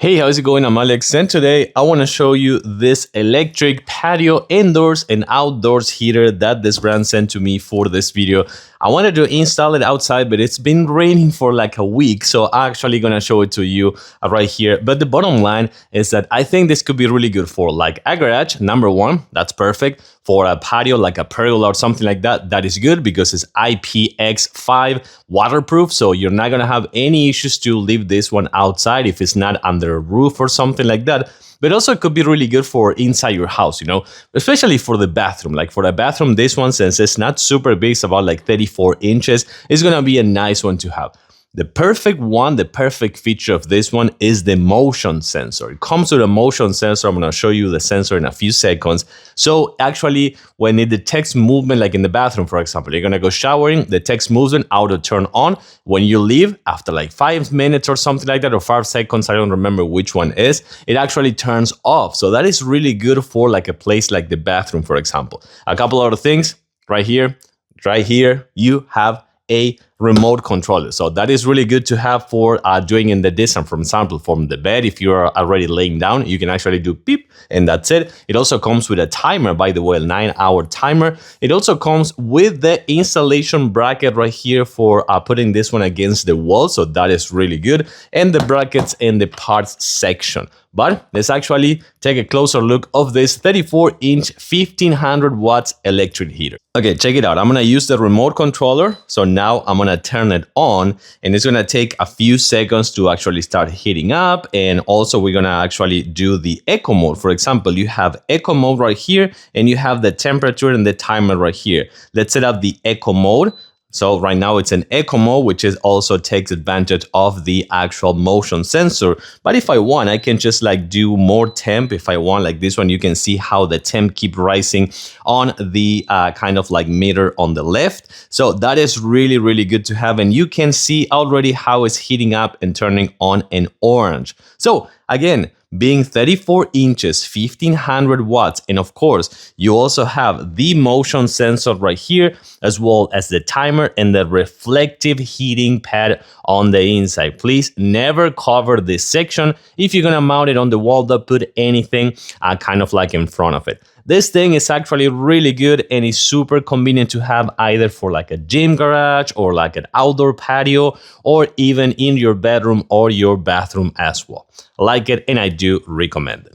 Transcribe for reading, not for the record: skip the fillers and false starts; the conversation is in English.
Hey, how's it going? I'm Alex, and today I want to show you this electric patio indoors and outdoors heater that this brand sent to me for this video. I wanted to install it outside, but it's been raining for like a week, so I'm actually gonna show it to you right here. But the bottom line is that I think this could be really good for like a garage, number one, that's perfect. For a patio, like a pergola or something like that, that is good because it's IPX5 waterproof, so you're not gonna have any issues to leave this one outside if it's not under a roof or something like that. But also it could be really good for inside your house, especially for the bathroom. Like for the bathroom, this one, since it's not super big, it's about like 34 inches, it's gonna be a nice one to have. The perfect feature of this one is the motion sensor. It comes with a motion sensor. I'm gonna show you the sensor in a few seconds. So actually, when it detects movement, like in the bathroom, for example, you're gonna go showering, the text movement, auto turn on. When you leave, after like 5 minutes or something like that, or 5 seconds, I don't remember which one is, it actually turns off. So that is really good for like a place like the bathroom, for example. A couple other things, right here, you have a remote controller. So that is really good to have for doing in the distance. For example, from the bed, if you're already laying down, you can actually do beep and that's it. It also comes with a timer, by the way, a 9-hour timer. It also comes with the installation bracket right here for putting this one against the wall. So that is really good. And the brackets in the parts section. But let's actually take a closer look of this 34-inch 1500 watts electric heater. Okay, check it out. I'm gonna use the remote controller. So now I'm gonna turn it on and it's gonna take a few seconds to actually start heating up. And also we're gonna actually do the eco mode. For example, you have eco mode right here and you have the temperature and the timer right here. Let's set up the eco mode. So right now it's an eco mode, which is also takes advantage of the actual motion sensor. But if I want, I can just like do more temp. If I want, like this one, you can see how the temp keep rising on the kind of like meter on the left. So that is really, really good to have. And you can see already how it's heating up and turning on an orange. So again, being 34 inches, 1500 watts, and of course, you also have the motion sensor right here, as well as the timer and the reflective heating pad on the inside. Please never cover this section. If you're gonna mount it on the wall, don't put anything kind of like in front of it. This thing is actually really good and is super convenient to have either for like a gym garage or like an outdoor patio or even in your bedroom or your bathroom as well. I like it and I do recommend it.